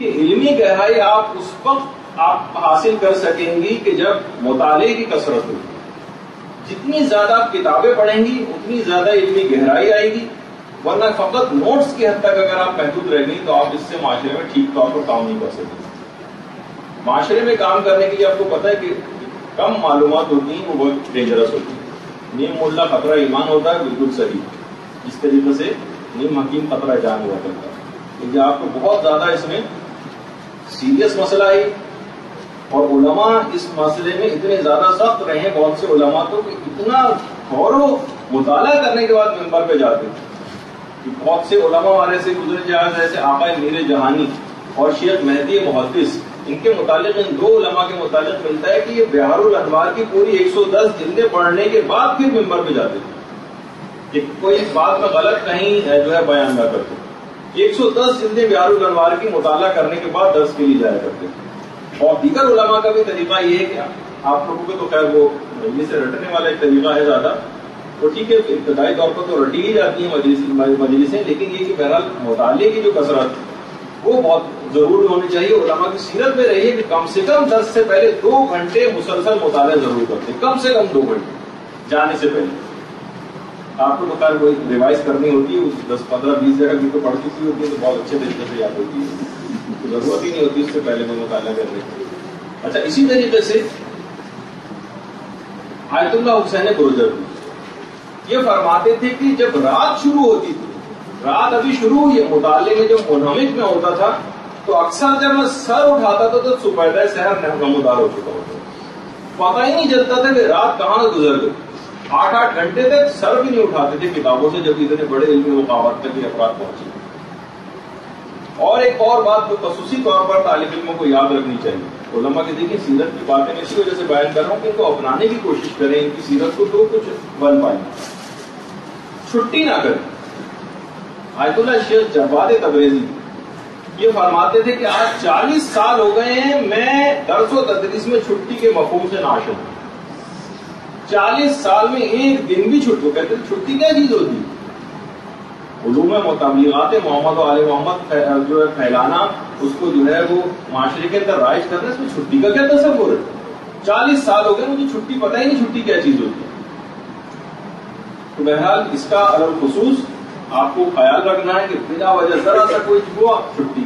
کہ علمی گہرائی آپ اس وقت آپ حاصل کر سکیں گی کہ جب مطالعے کی کثرت ہوگی. جتنی زیادہ آپ کتابیں پڑھیں گی اتنی زیادہ علمی گہرائی آئے گی، ورنہ فقط نوٹس کی حد تک اگر آپ محدود رہ گئی تو آپ اس سے معاشرے میں ٹھیک طور پر کام نہیں کر سکیں. معاشرے میں کام کرنے کے لیے آپ کو پتا ہے کہ کم معلومات ہوتی ہیں وہ بہت ڈینجرس ہوتی ہیں. نیم ملا خطرہ ایمان ہوتا ہے، بالکل صحیح. جس طریقے سے نیم حکیم خطرہ جان ہوا کرتا ہے، کیونکہ آپ کو بہت زیادہ اس میں سیریس مسئلہ ہے. اور علماء اس مسئلے میں اتنے زیادہ سخت رہے ہیں، بہت سے علماء تو اتنا غور و مطالعہ کرنے کے بعد ممبر پہ جاتے ہیں. بہت سے علماء والے سے گزرے جہاز جیسے آقا میر جہانی اور شیخ مہدی محدث، ان کے متعلق ان دو علماء کے متعلق ملتا ہے کہ یہ بہار الانوار کی پوری 110 جلدیں پڑھنے کے بعد پھر ممبر پہ جاتے تھے کہ کوئی اس بات میں غلط کہیں جو ہے بیان نہ کرتے. 110 جلدیں بہار الانوار کی مطالعہ کرنے کے بعد درس کے لیے جایا کرتے تھے. اور دیگر علماء کا بھی طریقہ یہ ہے کہ آپ لوگوں کو تو خیر وہ مجلس سے رٹنے والا ایک طریقہ ہے زیادہ، تو ٹھیک ہے ابتدائی طور پر تو رٹی ہی جاتی ہیں مجلسیں، لیکن یہ کہ بہرحال مطالعے کی جو کثرت وہ بہت ضروری ہونی چاہیے. علماء کی سیرت میں رہیے کہ کم سے کم 10 سے پہلے 2 گھنٹے مسلسل مطالعہ ضرور کرتے، کم سے کم 2 گھنٹے جانے سے پہلے. آپ کو تو خیر کوئی ریوائز کرنی ہوتی ہے، 10 15 20 جگہ کی تو پڑھ چکی ہوتی ہے تو بہت اچھے طریقے سے یاد ہوتی ہے، ضرورت ہی نہیں ہوتی اس سے پہلے میں مطالعہ کرنے کی. اچھا، اسی طریقے سے آیت اللہ حسین بروجردی یہ فرماتے تھے کہ جب رات شروع ہوتی تھی، رات ابھی شروع ہوئی مطالعے میں جب منہمک میں ہوتا تھا تو اکثر جب میں سر اٹھاتا تھا تو صبح سحر نمودار ہو چکا ہوتا، پتہ ہی نہیں چلتا تھا کہ رات کہاں گزر گئی. 8 گھنٹے تک سر بھی نہیں اٹھاتے تھے کتابوں سے جب اتنے بڑے علمی مقامات تک یہ افراد پہنچے. اور ایک اور بات جو خصوصی طور پر طالب علموں کو یاد رکھنی چاہیے، علماء کی دیکھیں سیرت کی باتیں اسی وجہ سے بیان کر رہا ہوں کہ ان کو اپنانے کی کوشش کریں، ان کی سیرت کو تو کچھ بن پائیں. چھٹی نہ کریں. آیت اللہ شیخ جواد تبریزی یہ فرماتے تھے کہ آج 40 سال ہو گئے ہیں میں درس و تدریس میں چھٹی کے مفہوم سے ناشنا ہوں. 40 سال میں ایک دن بھی چھٹی. کہتے ہیں چھٹی کیا چیز ہوتی ہے؟ علوم تبلیغات محمد و آل محمد جو ہے پھیلانا، اس کو جو ہے وہ معاشرے کے اندر رائج کرنا، اس میں چھٹی کا کیا تصور ہے؟ 40 سال ہو گئے مجھے چھٹی پتہ ہی نہیں چھٹی کیا چیز ہوتی ہے. تو بہرحال اس کا الخصوص آپ کو خیال رکھنا ہے کہ بلا وجہ ذرا سا کوئی ہوا چھٹی،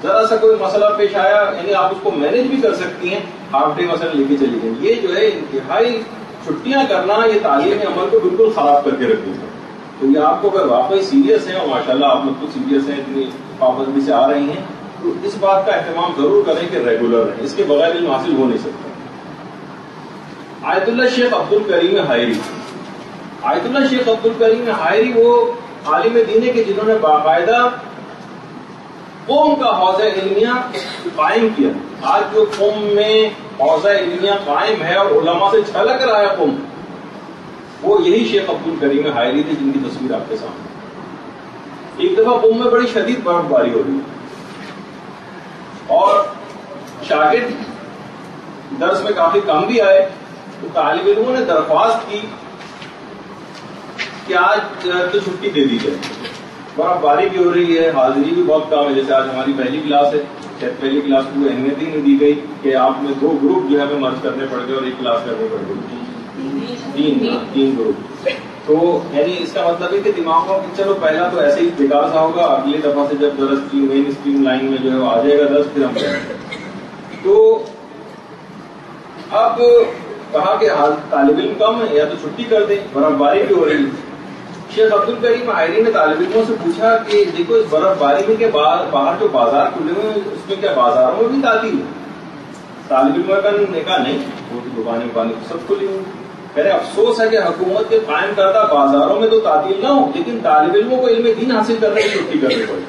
ذرا سا کوئی مسئلہ پیش آیا، یعنی آپ اس کو مینج بھی کر سکتی ہیں، ہاف ڈے مثلا لے کے چلی گئی. یہ جو ہے انتہائی چھٹیاں کرنا یہ تعلیم عمل کو بالکل خراب کر کے رکھ دیں گے. تو یہ آپ کو اگر واقعی سیریس ہیں، اور ماشاءاللہ آپ لوگ تو سیریس ہیں، اتنی پابندی سے آ رہی ہیں، تو اس بات کا اہتمام ضرور کریں کہ ریگولر رہیں. اس کے بغیر علم حاصل ہو نہیں سکتا. آیت اللہ شیخ عبد الکریم حائری، آیت اللہ شیخ عبد الکریم حائری وہ عالم دین ہے کہ جنہوں نے باقاعدہ قوم کا حوضہ علمیہ قائم کیا. آج جو قوم میں حوضہ علمیہ قائم ہے اور علماء سے چھلک رہا ہے قوم، وہ یہی شیخ عبد الکریم حائری تھے جن کی تصویر آپ کے سامنے. ایک دفعہ قوم میں بڑی شدید برف باری ہو رہی اور شاگرد درس میں کافی کم بھی آئے، تو طالب علموں نے درخواست کی کہ آج تو چھٹی دے دی جائے. برف باری بھی ہو رہی ہے، حاضری بھی بہت کم ہے. جیسے آج ہماری پہلی کلاس ہے، شاید پہلی کلاس کو اہمیت ہی نہیں دی گئی کہ آپ میں 2 گروپ جو ہے ہمیں مرج کرنے پڑ گئے اور ایک کلاس کرنی پڑ گئی. 3 گروپ. تو یعنی اس کا مطلب ہے کہ دماغ میں کہ چلو پہلا تو ایسے ہی بیکار سا ہوگا، اگلی دفعہ سے جب درس کی مین اسٹریم لائن میں جو ہے آ جائے گا درس پھر ہم کریں گے. تو اب کہا کہ طالب علم کم ہے یا تو چھٹی کر دیں، برف باری بھی ہو رہی ہے. شیخ عبد الکریم حائری نے طالب علموں سے پوچھا کہ دیکھو اس برف باری میں کہ باہر جو بازار کھلے ہوئے ہیں اس میں کیا بازاروں میں بھی تعطیل ہے؟ طالب علموں نے کہا نہیں، وہ دکانیں وکانیں سب کھلی ہوئی. کہہ رہے افسوس ہے کہ حکومت کے قائم کردہ بازاروں میں تو تعطیل نہ ہو لیکن طالب علموں کو علم دین حاصل کرنے کی چھٹی کرنی پڑی.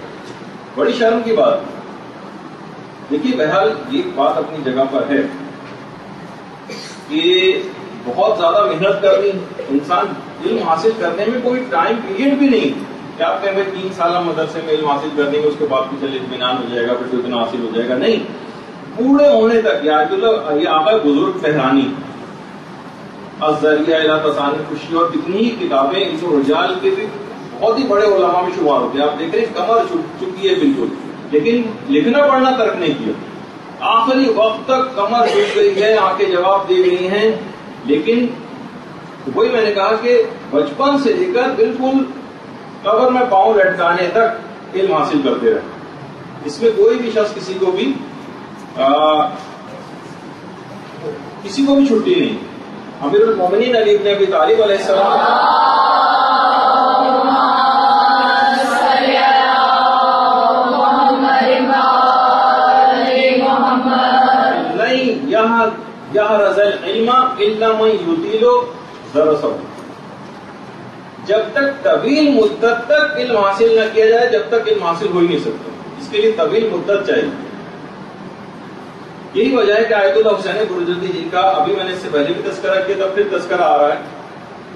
بڑی شرم کی بات. دیکھیے بہرحال یہ بات اپنی جگہ پر ہے کہ بہت زیادہ محنت کرنی، انسان علم حاصل کرنے میں کوئی ٹائم پیریڈ بھی نہیں کہ آپ کہیں 3 سالہ مدرسے میں علم حاصل کر دیں گے اس کے بعد چلے اطمینان ہو جائے گا پھر تو اتنا حاصل ہو جائے گا. نہیں، پورے ہونے تک. یہ آقا بزرگ فہرانی الذریعہ الی تصانی خوشی اور کتنی ہی کتابیں ان کو رجال کے بھی بہت ہی بڑے علماء میں شمار ہوتے ہیں. آپ دیکھ رہے ہیں کمر چکی ہے بالکل. لیکن لکھنا پڑھنا ترک نہیں کیا. آخری وقت تک کمر جھک گئی ہے, آنکھیں جواب دے گئی ہیں, لیکن وہی میں نے کہا کہ بچپن سے لے کر بالکل قبر میں پاؤں لٹکانے تک علم حاصل کرتے رہے. اس میں کوئی بھی شخص کسی کو بھی چھٹی نہیں. امیر المومنین علی ابن ابی طالب علیہ السلام نہیں یحرز العلم الا من یطیل درسہ. جب تک طویل مدت تک علم حاصل نہ کیا جائے جب تک علم حاصل ہو ہی نہیں سکتا. اس کے لیے طویل مدت چاہیے. یہی وجہ ہے کہ آیت اللہ حسین برجردی جن کا ابھی میں نے اس سے پہلے بھی تذکرہ کیا تھا, پھر تذکرہ آ رہا ہے.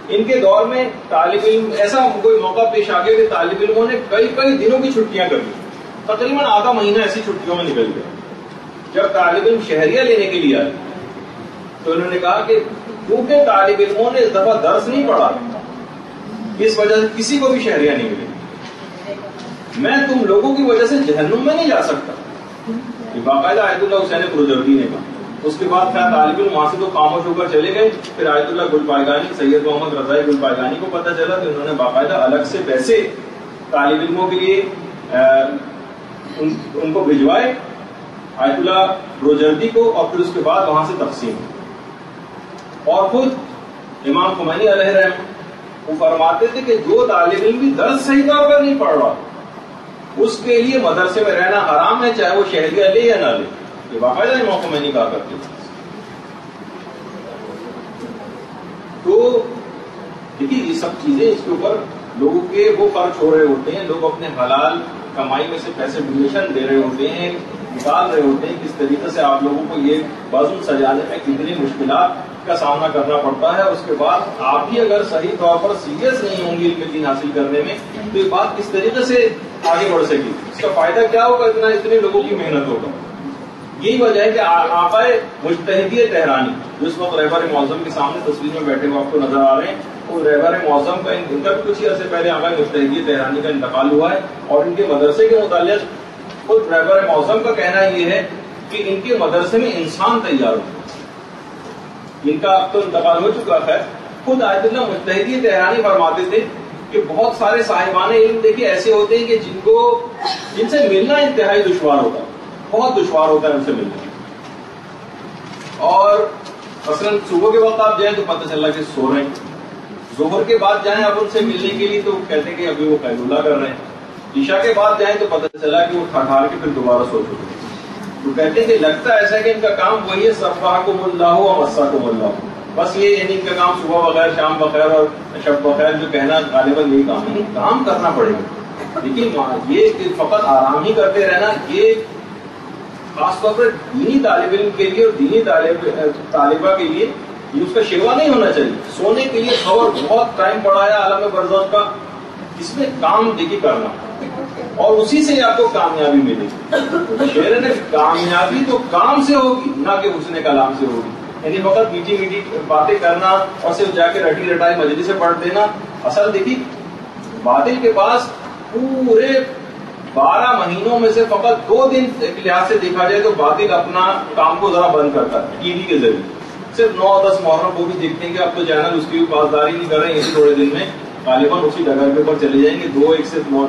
ان کے دور میں طالب علم ایسا کوئی موقع پیش آ گیا کہ طالب علموں نے کئی دنوں کی چھٹیاں کر لی. تقریباً آدھا مہینہ ایسی چھٹیوں میں نکل گیا. جب طالب علم شہریہ لینے کے لیے آئے تو انہوں نے کہا کہ کیونکہ طالب علموں نے اس دفعہ درس نہیں پڑھا, اس وجہ سے کسی کو بھی شہریہ نہیں ملے. میں تم لوگوں کی وجہ سے جہنم میں نہیں جا سکتا. باقاعدہ آیت اللہ حسین برجردی نے کہا. اس کے بعد کیا طالب علم وہاں سے تو خاموش ہو کر چلے گئے. پھر آیت اللہ گلپائگانی سید محمد رضائی گلپائگانی کو پتہ چلا کہ انہوں نے باقاعدہ الگ سے پیسے طالب علموں کے لیے ان کو بھجوائے آیت اللہ برجردی کو, اور پھر اس کے بعد وہاں سے تقسیم. اور خود امام خمینی علیہ رحمہ وہ فرماتے تھے کہ جو طالب علم بھی درس صحیح طور پر نہیں پڑھ رہا اس کے لیے مدرسے میں رہنا حرام ہے, چاہے وہ شہریہ لے یا نہ لے. یہ باقاعدہ امام خمینی کہا کرتے تھے. تو دیکھیے یہ سب چیزیں اس کے اوپر لوگوں کے وہ خرچ ہو رہے ہوتے ہیں. لوگ اپنے حلال کمائی میں سے پیسے ڈونیشن دے رہے ہوتے ہیں, نکال رہے ہوتے ہیں. کس طریقے سے آپ لوگوں کو یہ وزن سجانے میں کتنی مشکلات کا سامنا کرنا پڑتا ہے. اس کے بعد آپ بھی اگر صحیح طور پر سیریس نہیں ہوں گے علم دین حاصل کرنے میں تو یہ بات کس طریقے سے آگے بڑھ سکے, اس کا فائدہ کیا ہوگا, اتنے لوگوں کی محنت ہوگا. یہی وجہ ہے کہ آقا مجتہدی تہرانی جو اس وقت رہبر معظم کے سامنے تصویر میں بیٹھے ہوئے آپ کو نظر آ رہے ہیں, وہ رہبر معظم کا ان کا کچھ ہی عرصے پہلے آقا مجتہدی تہرانی کا انتقال ہوا ہے. اور ان کے مدرسے کے متعلق خود رہبر معظم کا کہنا یہ ہے کہ ان کے مدرسے میں انسان تیار ہو. ان کا اب تو انتقال ہو چکا ہے. خود آیت اللہ مجتہدی تہرانی فرماتے تھے کہ بہت سارے صاحبان علم دیکھیے ایسے ہوتے ہیں کہ جن سے ملنا انتہائی دشوار ہوتا ہے, بہت دشوار ہوتا ہے ان سے ملنا. اور مثلاً صبح کے وقت آپ جائیں تو پتہ چلا کہ سو رہے ہیں, ظہر کے بعد جائیں آپ ان سے ملنے کے لیے تو کہتے ہیں کہ ابھی وہ قیلولہ کر رہے ہیں, عشاء کے بعد جائیں تو پتہ چلا کہ وہ ٹھٹھار کے پھر دوبارہ سو چکے ہیں. تو کہتے ہیں کہ لگتا ہے ایسا کہ ان کا کام وہی ہے صباحکم اللہ و مساکم اللہ, بس یہ یعنی ان کا کام صبح بغیر شام بخیر اور شب بخیر جو کہنا غالباً یہی کام ہے. کام کرنا پڑے گا, لیکن یہ فقط آرام ہی کرتے رہنا یہ خاص طور پر دینی طالب علم کے لیے اور دینی طالبہ کے لیے یہ اس کا شیوا نہیں ہونا چاہیے. سونے کے لیے خبر بہت ٹائم پڑا ہے عالم برزخ کا, اس میں کام دیکھیے کرنا اور اسی سے آپ کو کامیابی ملے گی. شعر نے کامیابی تو کام سے ہوگی نہ کہ حسن کلام سے ہوگی. یعنی فقط میٹھی میٹھی باتیں کرنا اور صرف جا کے رٹی رٹائی مجلس سے پڑھ دینا. اصل دیکھیے باطل کے پاس پورے 12 مہینوں میں سے فقط 2 دن ایک لحاظ سے دیکھا جائے تو باطل اپنا کام کو ذرا بند کرتا ہے ٹی وی کے ذریعے. صرف 9-10 محرم وہ بھی دیکھتے ہیں کہ اب تو چینل اس کی بھی پاسداری نہیں کر رہے ہیں, اسی تھوڑے دن میں غالباً اسی ڈگر کے اوپر چلے جائیں گے. 2 ایک سے 9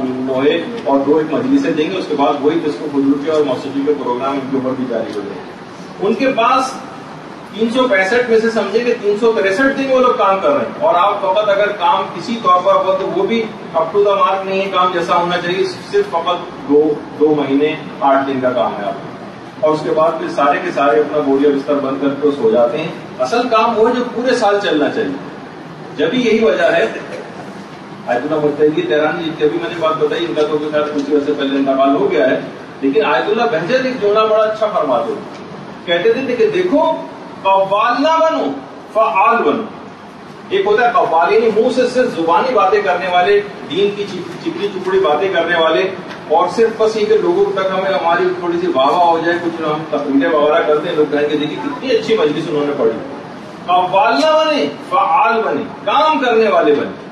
اور 2 ایک مجلسیں دیں گے, اس کے بعد وہی قسم فضول کے اور موسیقی کے پروگرام ان کے اوپر بھی جاری ہو جائیں گے. ان کے پاس 365 میں سے سمجھے کہ 363 دن وہ لوگ کام کر رہے ہیں, اور آپ فقط اگر کام کسی طور پر ہو تو وہ بھی اپ ٹو دا مارک نہیں ہے, کام جیسا ہونا چاہیے. صرف فقط 2 مہینے 8 دن کا کام ہے آپ, اور اس کے بعد پھر سارے کے سارے اپنا بوریا بستر بند کر کے سو جاتے ہیں. اصل کام وہ ہے جو پورے سال چلنا چاہیے. جبھی یہی وجہ ہے آیت اللہ مجتہدی تہرانی جن کی ابھی میں نے بات بتائی, ان کا تو خیر کچھ عرصے پہلے انتقال ہو گیا ہے, لیکن آیت اللہ بہجت ایک جملہ بڑا اچھا فرماتے ہیں. کہتے تھے کہ دیکھو قوال نہ بنو فعال بنو. ایک ہوتا ہے قوال یعنی منہ سے صرف زبانی باتیں کرنے والے, دین کی چپڑی چپڑی باتیں کرنے والے, اور صرف بس یہ کہ لوگوں تک ہمیں ہماری تھوڑی سی واہ واہ ہو جائے, کچھ ہم تقریریں وغیرہ کرتے ہیں, لوگ کہیں گے دیکھیے کتنی اچھی مجلس انہوں نے پڑھی. قوال نہ بنے فعال بنے, کام کرنے والے بنے.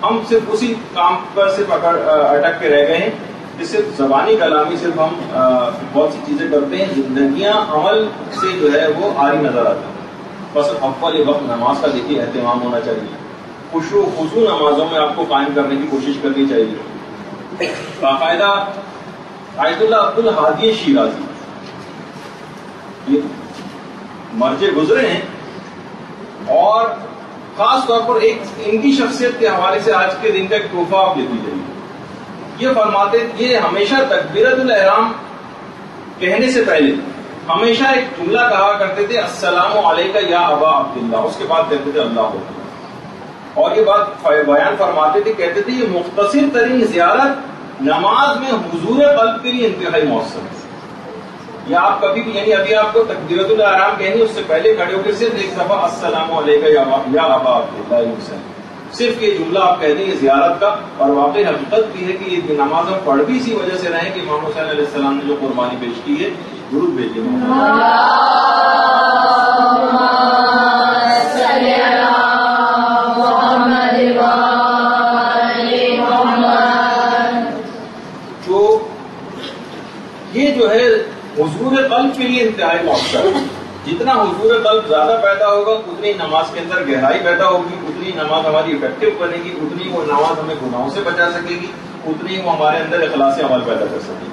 ہم صرف اسی کام پر صرف اٹک کے رہ گئے ہیں. کہ صرف زبانی کلامی صرف ہم بہت سی چیزیں کرتے ہیں، زندگیاں عمل سے جو ہے وہ آری نظر آتی ہیں. بس اول وقت نماز کا دیکھیے اہتمام ہونا چاہیے، خشوع و خضوع نمازوں میں آپ کو قائم کرنے کی کوشش کرنی چاہیے. باقاعدہ آیت اللہ عبد الحادی شیرازی یہ مرجع گزرے ہیں، اور خاص طور پر ایک ان کی شخصیت کے حوالے سے آج کے دن کا ایک تحفہ آپ لیتی جائیے. یہ فرماتے، یہ ہمیشہ تکبیرۃ الاحرام کہنے سے پہلے ہمیشہ ایک جملہ کہا کرتے تھے، السلام علیکہ یا ابا عبداللہ، اس کے بعد کہتے تھے اللہ اکبر. اور یہ بات بیان فرماتے تھے، کہتے تھے یہ مختصر ترین زیارت نماز میں حضور قلب کے لیے انتہائی مؤثر ہے. یا آپ کبھی بھی، یعنی ابھی آپ کو تکبیرۃ الاحرام کہنی، اس سے پہلے کھڑے ہو کے صرف ایک دفعہ السلام علیکہ یا ابا عبداللہ، صرف یہ جملہ آپ کہہ دیں یہ زیارت کا. اور واقعی حقیقت بھی ہے کہ یہ نماز ہم پڑھ بھی اسی وجہ سے رہے کہ امام حسین علیہ السلام نے جو قربانی پیش کی ہے، درود بھیجیے. تو یہ جو ہے حضور قلب کے لیے انتہائی مؤثر ہے. جتنا حضور قلب زیادہ پیدا ہوگا اتنی نماز کے اندر گہرائی پیدا ہوگی، اتنی نماز ہماری افیکٹو بنے گی، اتنی وہ نماز ہمیں گناہوں سے بچا سکے گی، اتنی وہ ہمارے اندر اخلاص عمل پیدا کر سکے گی.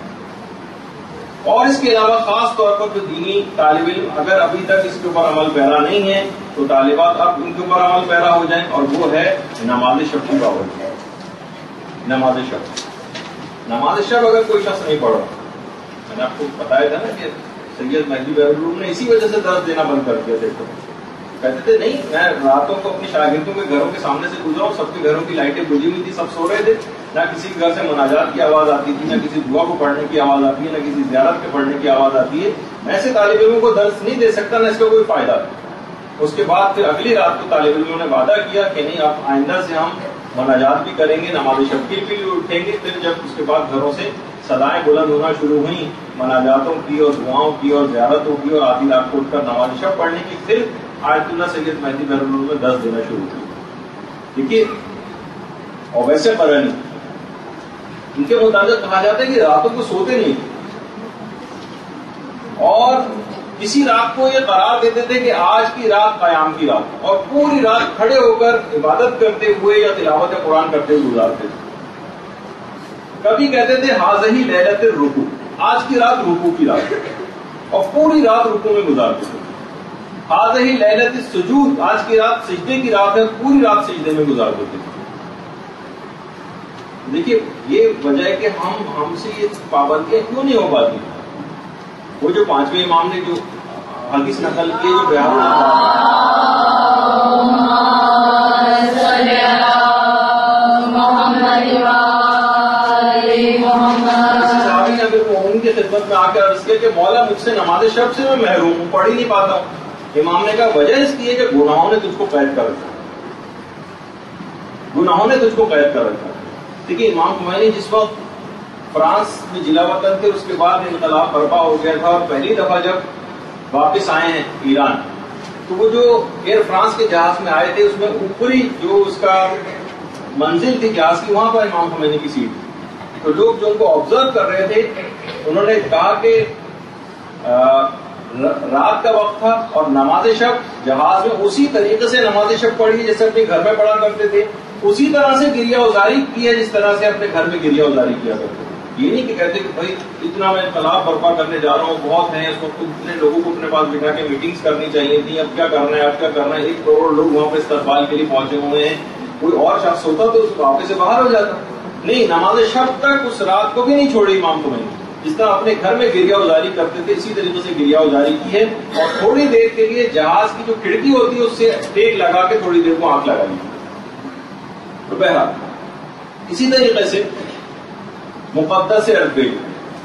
اور اس کے علاوہ خاص طور پر جو دینی طالب علم اگر ابھی تک اس کے اوپر عمل پیرا نہیں ہے تو طالبات اب ان کے اوپر عمل پیرا ہو جائیں، اور وہ ہے نماز شب کی پابندی. نماز شب اگر کوئی شخص نہیں پڑھا، میں نے آپ کو بتایا تھا نا کہ سید مہدی بہرالعلوم نے اسی وجہ سے درس دینا بند کر دیا. دیکھو کہتے تھے نہیں، میں راتوں کو اپنے شاگردوں کے گھروں کے سامنے سے گزرا ہوں، سب کے گھروں کی لائٹیں بجھی ہوئی تھی، سب سو رہے تھے، نہ کسی کے گھر سے مناجات کی آواز آتی تھی، نہ کسی دعا کو پڑھنے کی آواز آتی ہے، نہ کسی زیارت کے پڑھنے کی آواز آتی ہے. میں ایسے طالب علموں کو درس نہیں دے سکتا، نہ اس کا کوئی فائدہ. اس کے بعد پھر اگلی رات کو طالب علموں نے وعدہ کیا کہ نہیں، اب آئندہ سے ہم مناجات بھی کریں گے، نماز شب کے لیے اٹھیں گے. پھر جب اس کے بعد گھروں سے صدائیں بلند ہونا شروع ہوئیں مناجاتوں کی اور دعاؤں کی اور زیارتوں کی، اور آدھی رات کو اٹھ کر نماز شب پڑھنے کی، پھر آیت اللہ سید مہدی بہرالعلوم نے درس دینا شروع کیا. دیکھیے، اور ویسے قرآن ان کے مطابق کہا جاتا ہے کہ راتوں کو سوتے نہیں، اور کسی رات کو یہ قرار دیتے تھے کہ آج کی رات قیام کی رات، اور پوری رات کھڑے ہو کر عبادت کرتے ہوئے یا تلاوت قرآن کرتے ہوئے گزارتے تھے. کبھی کہتے تھے حاضہ لیلۃ الرکوع، آج کی رات رکوع کی رات، اور پوری رات رکوع میں گزارتے تھے. حاضہ لیلۃ السجود، آج کی رات سجدے کی رات ہے، پوری رات سجدے میں گزار دیتے تھے. دیکھیے یہ وجہ ہے کہ ہم سے یہ پابندیاں کیوں نہیں ہو پاتی. وہ جو پانچویں امام نے جو حدیث نقل کی، جو بیان ان کی خدمت میں آ کر عرض کیا کہ مولا مجھ سے نماز شب سے میں محروم ہوں، پڑھ ہی نہیں پاتا ہوں. امام نے کہا وجہ اس کی ہے کہ گناہوں نے تجھ کو قید کر رکھا، گناہوں نے تجھ کو قید کر رکھا. دیکھیے امام خمینی جس وقت فرانس میں جلا وطن تھے، اس کے بعد انقلاب برپا ہو گیا تھا، اور پہلی دفعہ جب واپس آئے ہیں ایران، تو وہ جو ایئر فرانس کے جہاز میں آئے تھے، اس میں اوپری جو اس کا منزل تھی جہاز کی، وہاں پر امام خمینی کی سیٹ تھی. تو لوگ جو ان کو آبزرو کر رہے تھے، انہوں نے کہا کہ رات کا وقت تھا اور نماز شب جہاز میں اسی طریقے سے نماز شب پڑھی جیسے اپنے گھر میں پڑھا کرتے تھے، اسی طرح سے گریہ ازاری کی ہے جس طرح سے اپنے گھر میں گریہ ازاری کیا کرتے تھے. یہ نہیں کہ کہتے کہ بھائی اتنا میں انقلاب برپا کرنے جا رہا ہوں، بہت ہیں، اس وقت اتنے لوگوں کو اپنے پاس بٹھا کے میٹنگز کرنی چاہیے تھی، اب کیا کرنا ہے، اب کیا کرنا ہے. 1 کروڑ لوگ وہاں پہ استقبال کے لیے پہنچے ہوئے ہیں، کوئی اور شخص ہوتا تو اس واقعے سے باہر ہو جاتا. نہیں، نماز شب تک اس رات کو بھی نہیں چھوڑی امام کو. جس طرح اپنے گھر میں گریہ ازاری کرتے تھے، اسی طریقے سے گریہ ازاری کی ہے، اور تھوڑی دیر کے لیے جہاز کی جو کھڑکی ہوتی ہے اس سے ٹیک لگا کے تھوڑی دیر کو آنکھ لگائی. تو بہرحال اسی طریقے سے مقدس عربی،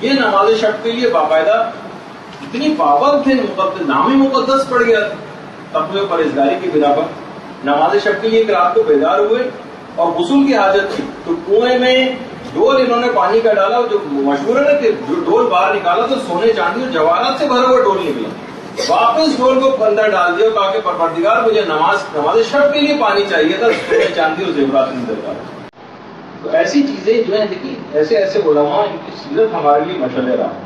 یہ نماز شب کے لیے باقاعدہ اتنی پابند تھے، مقدس نام ہی مقدس پڑ گیا تھا تقوی پرہیزگاری کی بنا پر. نماز شب کے لیے ایک رات کو بیدار ہوئے اور غسل کی حاجت تھی، تو کنویں میں ڈول انہوں نے پانی کا ڈالا، جو مشہور ہے نا کہ جو ڈول باہر نکالا تو سونے چاندی اور جواہرات سے بھرا ہوا ڈول نکلا. واپس ڈول کو اندر ڈال دیا اور کہا کہ پروردگار مجھے نماز شب کے لیے پانی چاہیے تھا، سونے چاندی اور زیورات نہیں درکار. تو ایسی چیزیں جو ہیں دیکھیں ایسے ایسے علماء ان کی سیرت ہمارے لیے مشعل راہ.